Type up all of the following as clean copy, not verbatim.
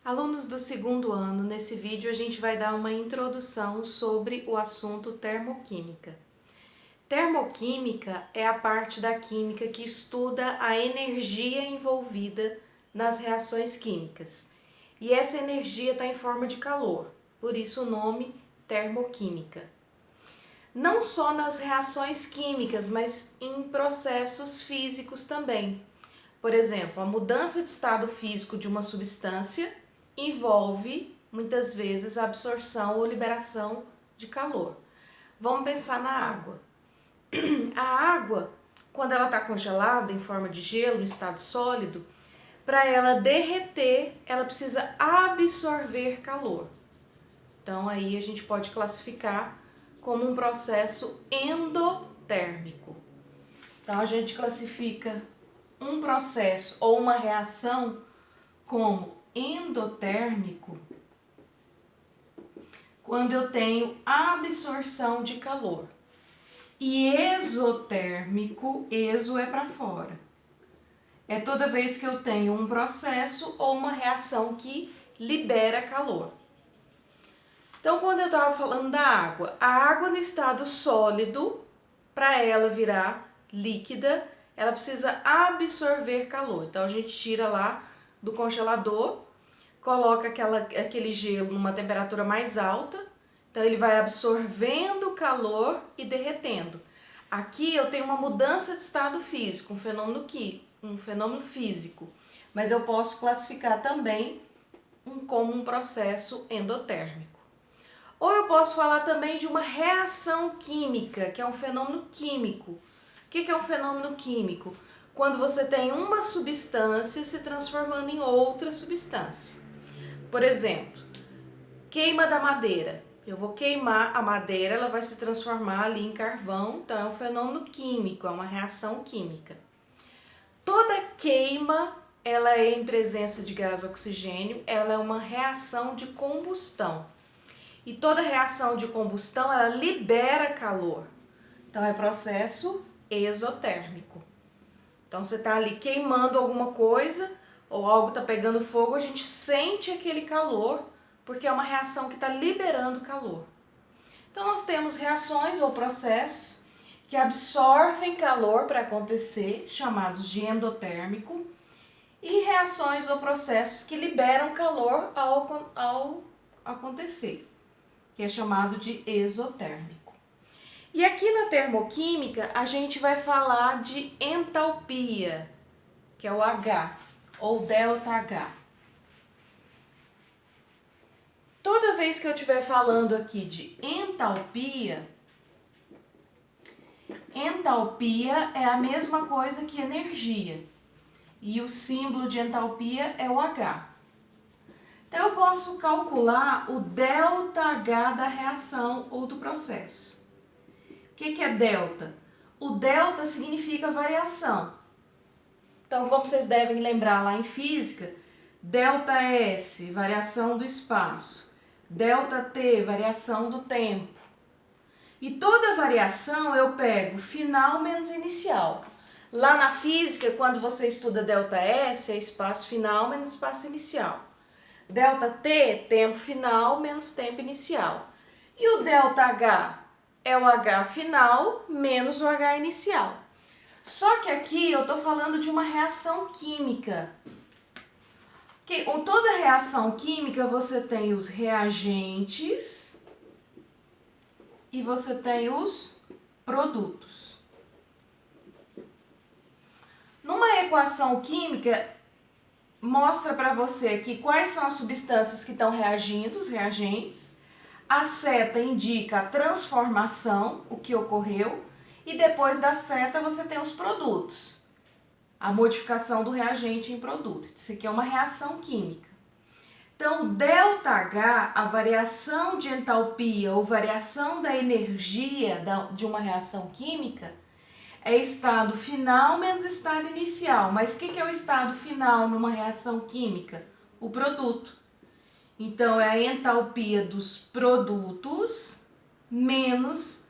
Alunos do segundo ano, nesse vídeo a gente vai dar uma introdução sobre o assunto termoquímica. Termoquímica é a parte da química que estuda a energia envolvida nas reações químicas. E essa energia está em forma de calor, por isso o nome termoquímica. Não só nas reações químicas, mas em processos físicos também. Por exemplo, a mudança de estado físico de uma substância envolve, muitas vezes, a absorção ou liberação de calor. Vamos pensar na água. A água, quando ela está congelada em forma de gelo, em estado sólido, para ela derreter, ela precisa absorver calor. Então, aí a gente pode classificar como um processo endotérmico. Então, a gente classifica um processo ou uma reação como endotérmico quando eu tenho absorção de calor. E exotérmico, exo é para fora. É toda vez que eu tenho um processo ou uma reação que libera calor. Então, quando eu estava falando da água, a água no estado sólido, para ela virar líquida, ela precisa absorver calor. Então, a gente tira lá do congelador, coloca aquele gelo numa temperatura mais alta, então ele vai absorvendo calor e derretendo. Aqui eu tenho uma mudança de estado físico, um fenômeno físico, mas eu posso classificar também como um processo endotérmico. Ou eu posso falar também de uma reação química, que é um fenômeno químico. O que é um fenômeno químico? Quando você tem uma substância se transformando em outra substância. Por exemplo, queima da madeira. Eu vou queimar a madeira, ela vai se transformar ali em carvão, então é um fenômeno químico, é uma reação química. Toda queima, ela é em presença de gás oxigênio, ela é uma reação de combustão. E toda reação de combustão, ela libera calor. Então é processo exotérmico. Então você está ali queimando alguma coisa, ou algo está pegando fogo, a gente sente aquele calor, porque é uma reação que está liberando calor. Então nós temos reações ou processos que absorvem calor para acontecer, chamados de endotérmico, e reações ou processos que liberam calor ao acontecer, que é chamado de exotérmico. E aqui na termoquímica a gente vai falar de entalpia, que é o H, ou ΔH. Toda vez que eu estiver falando aqui de entalpia, entalpia é a mesma coisa que energia. E o símbolo de entalpia é o H. Então eu posso calcular o ΔH da reação ou do processo. O que é delta? O delta significa variação. Então, como vocês devem lembrar lá em física, ΔS, variação do espaço. ΔT, variação do tempo. E toda variação eu pego final menos inicial. Lá na física, quando você estuda ΔS, é espaço final menos espaço inicial. ΔT, tempo final menos tempo inicial. E o ΔH é o H final menos o H inicial. Só que aqui eu estou falando de uma reação química. Toda reação química você tem os reagentes e você tem os produtos. Numa equação química, mostra para você aqui quais são as substâncias que estão reagindo, os reagentes. A seta indica a transformação, o que ocorreu, e depois da seta você tem os produtos, a modificação do reagente em produto. Isso aqui é uma reação química. Então, ΔH, a variação de entalpia ou variação da energia de uma reação química, é estado final menos estado inicial. Mas o que é o estado final numa reação química? O produto. Então, é a entalpia dos produtos menos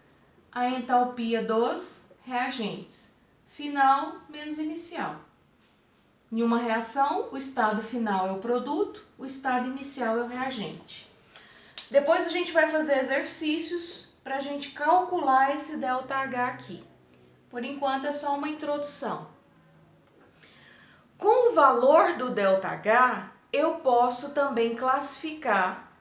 a entalpia dos reagentes. Final menos inicial. Em uma reação, o estado final é o produto, o estado inicial é o reagente. Depois a gente vai fazer exercícios para a gente calcular esse ΔH aqui. Por enquanto é só uma introdução. Com o valor do ΔH, eu posso também classificar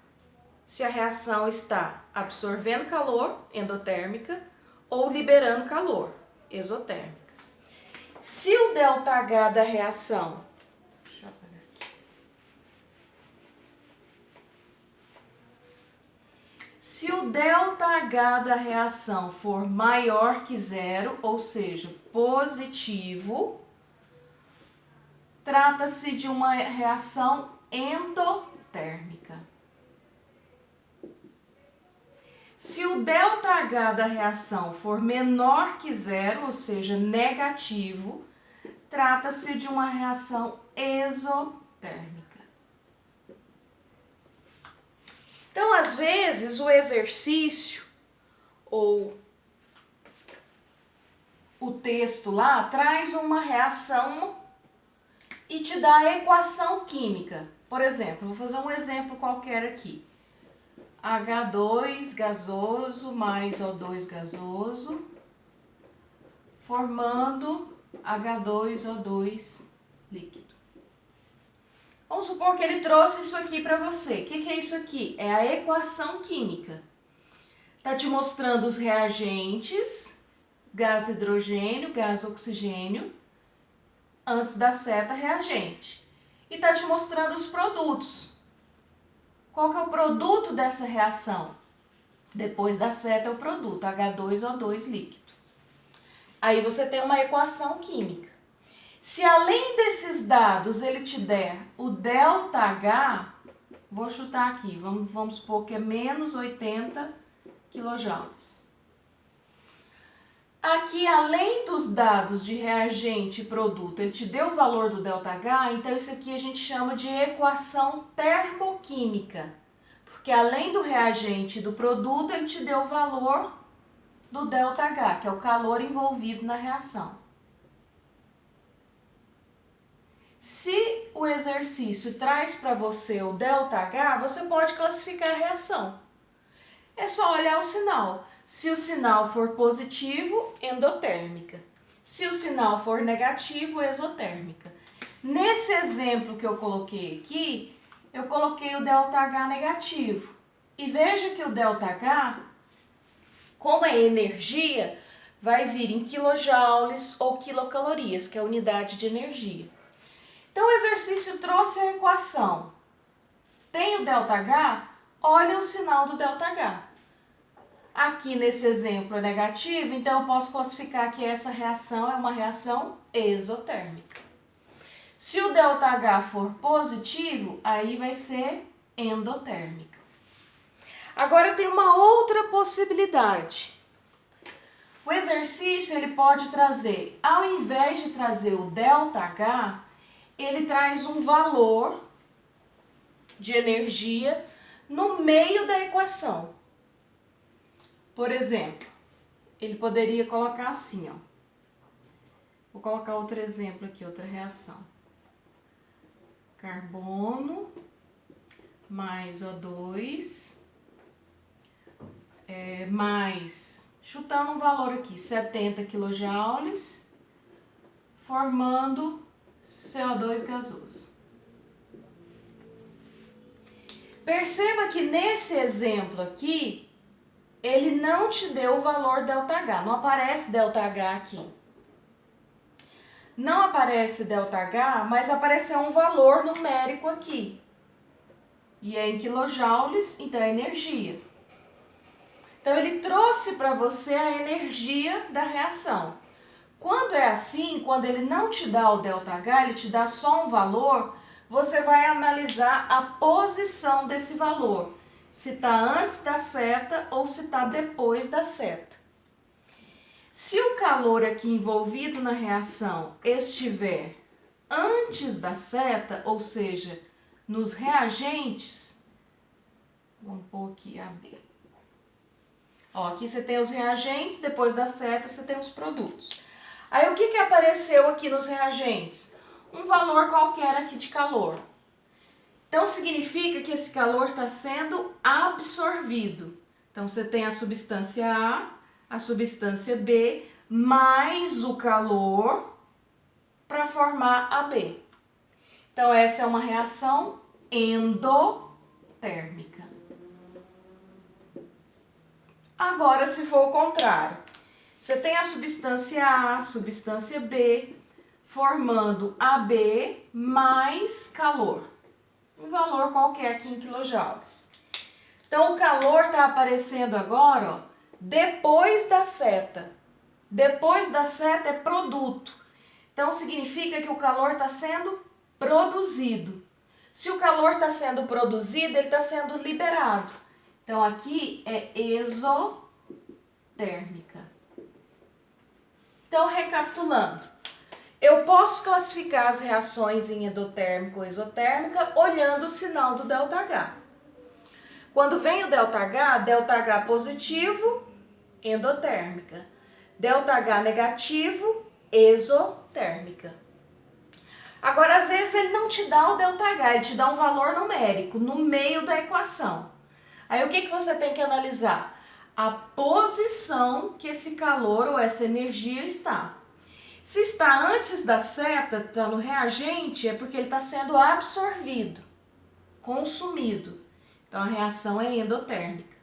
se a reação está absorvendo calor, endotérmica, ou liberando calor, exotérmica. Se o ΔH da reação, deixa eu apagar aqui. Se o ΔH da reação for maior que zero, ou seja, positivo, trata-se de uma reação endotérmica. Se o ΔH da reação for menor que zero, ou seja, negativo, trata-se de uma reação exotérmica. Então, às vezes, o exercício ou o texto lá traz uma reação e te dá a equação química. Por exemplo, vou fazer um exemplo qualquer aqui. H2 gasoso mais O2 gasoso, formando H2O2 líquido. Vamos supor que ele trouxe isso aqui para você. O que é isso aqui? É a equação química. Está te mostrando os reagentes, gás hidrogênio, gás oxigênio, antes da seta reagente. E está te mostrando os produtos. Qual que é o produto dessa reação? Depois da seta é o produto, H2O2 líquido. Aí você tem uma equação química. Se além desses dados ele te der o ΔH, vou chutar aqui, vamos supor que é menos 80 kJ. Aqui, além dos dados de reagente e produto, ele te deu o valor do ΔH, então isso aqui a gente chama de equação termoquímica. Porque além do reagente e do produto, ele te deu o valor do ΔH, que é o calor envolvido na reação. Se o exercício traz para você o ΔH, você pode classificar a reação. É só olhar o sinal. Se o sinal for positivo, endotérmica. Se o sinal for negativo, exotérmica. Nesse exemplo que eu coloquei aqui, eu coloquei o ΔH negativo. E veja que o ΔH, como é energia, vai vir em quilojoules ou quilocalorias, que é a unidade de energia. Então o exercício trouxe a equação. Tem o ΔH? Olha o sinal do ΔH. Aqui nesse exemplo é negativo, então eu posso classificar que essa reação é uma reação exotérmica. Se o ΔH for positivo, aí vai ser endotérmica. Agora tem uma outra possibilidade. O exercício ele pode trazer, ao invés de trazer o ΔH, ele traz um valor de energia no meio da equação. Por exemplo, ele poderia colocar assim, ó. Vou colocar outro exemplo aqui, outra reação. Carbono mais O2 mais, chutando um valor aqui, 70 kJ, formando CO2 gasoso. Perceba que nesse exemplo aqui, ele não te deu o valor ΔH, não aparece ΔH aqui. Não aparece ΔH, mas apareceu um valor numérico aqui. E é em quilojoules, então é energia. Então ele trouxe para você a energia da reação. Quando é assim, quando ele não te dá o ΔH, ele te dá só um valor, você vai analisar a posição desse valor. Se está antes da seta ou se está depois da seta. Se o calor aqui envolvido na reação estiver antes da seta, ou seja, nos reagentes, vamos pôr aqui AB. Ó, aqui você tem os reagentes, depois da seta você tem os produtos. Aí o que apareceu aqui nos reagentes? um valor qualquer aqui de calor. Então, significa que esse calor está sendo absorvido. Então, você tem a substância A, a substância B, mais o calor para formar a B. Então, essa é uma reação endotérmica. Agora, se for o contrário, você tem a substância A, substância B, formando AB mais calor. Um valor qualquer aqui em quilojoules. Então, o calor está aparecendo agora, ó, depois da seta. Depois da seta é produto. Então, significa que o calor está sendo produzido. Se o calor está sendo produzido, ele está sendo liberado. Então, aqui é exotérmica. Então, recapitulando. Eu posso classificar as reações em endotérmica ou exotérmica olhando o sinal do ΔH. Quando vem o ΔH positivo, endotérmica. ΔH negativo, exotérmica. Agora, às vezes, ele não te dá o ΔH, ele te dá um valor numérico no meio da equação. Aí, o que você tem que analisar? A posição que esse calor ou essa energia está. Se está antes da seta, está no reagente, é porque ele está sendo absorvido, consumido. Então, a reação é endotérmica.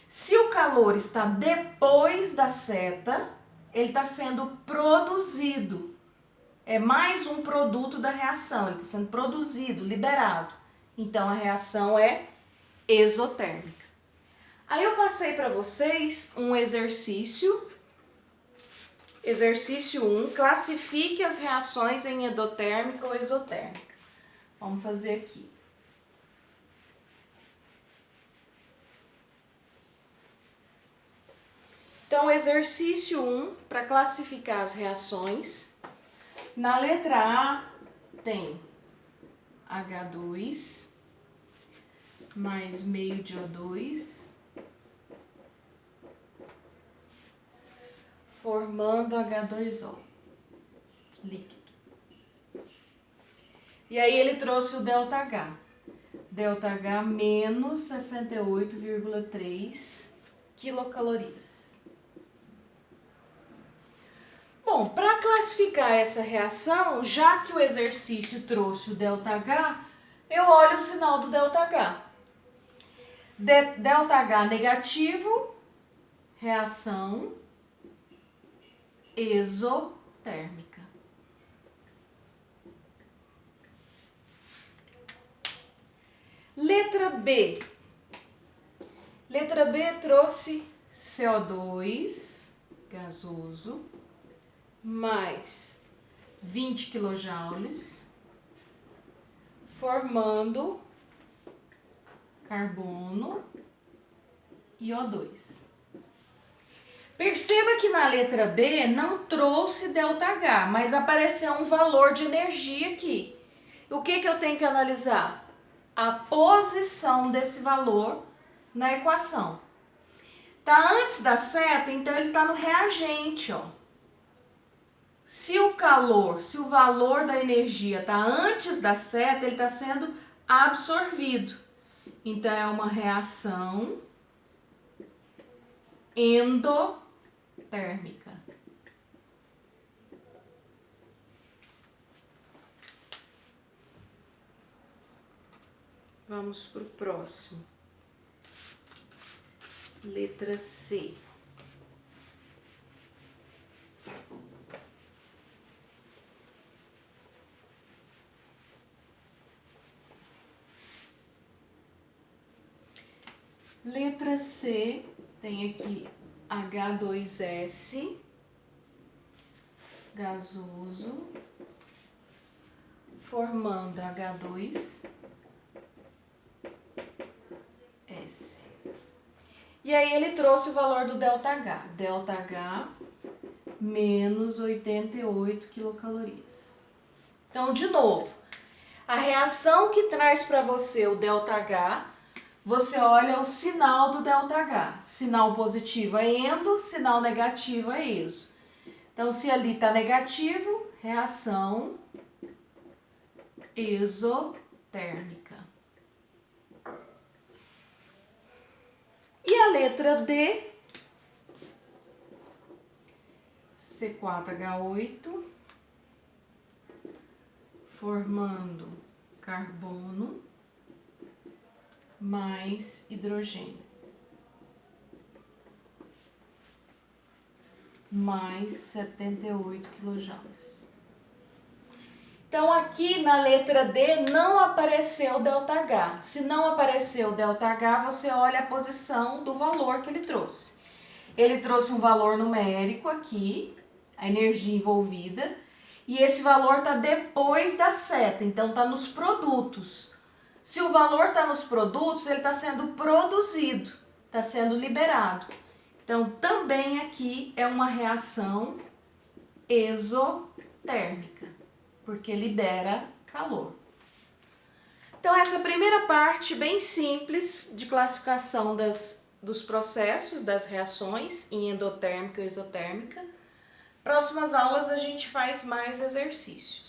Se o calor está depois da seta, ele está sendo produzido. É mais um produto da reação, ele está sendo produzido, liberado. Então, a reação é exotérmica. Aí eu passei para vocês um exercício. Exercício 1, classifique as reações em endotérmica ou exotérmica. Vamos fazer aqui. Então, exercício 1, para classificar as reações. Na letra A tem H2 mais meio de O2 formando H2O líquido. E aí ele trouxe o ΔH. ΔH menos 68,3 quilocalorias. Bom, para classificar essa reação, já que o exercício trouxe o ΔH, eu olho o sinal do ΔH. ΔH negativo, reação exotérmica. Letra B. Letra B trouxe CO2 gasoso mais 20 quilojoules, formando carbono e O2. Perceba que na letra B não trouxe ΔH, mas apareceu um valor de energia aqui. O que eu tenho que analisar? A posição desse valor na equação. Tá antes da seta, então ele está no reagente, ó. Se o valor da energia está antes da seta, ele está sendo absorvido. Então, é uma reação endotérmica. Vamos para o próximo. Letra C. Letra C tem aqui H2S gasoso formando H2S. E aí ele trouxe o valor do ΔH. ΔH menos 88 quilocalorias. Então, de novo, a reação que traz para você o ΔH, você olha o sinal do ΔH. Sinal positivo é endo, sinal negativo é exo. Então, se ali está negativo, reação exotérmica. E a letra D, C4H8, formando carbono mais hidrogênio, mais 78 kJ. Então, aqui na letra D não apareceu ΔH. Se não apareceu ΔH, você olha a posição do valor que ele trouxe. Ele trouxe um valor numérico aqui, a energia envolvida, e esse valor está depois da seta, então está nos produtos. Se o valor está nos produtos, ele está sendo produzido, está sendo liberado. Então, também aqui é uma reação exotérmica, porque libera calor. Então, essa primeira parte bem simples de classificação dos processos, das reações em endotérmica e exotérmica. Próximas aulas a gente faz mais exercícios.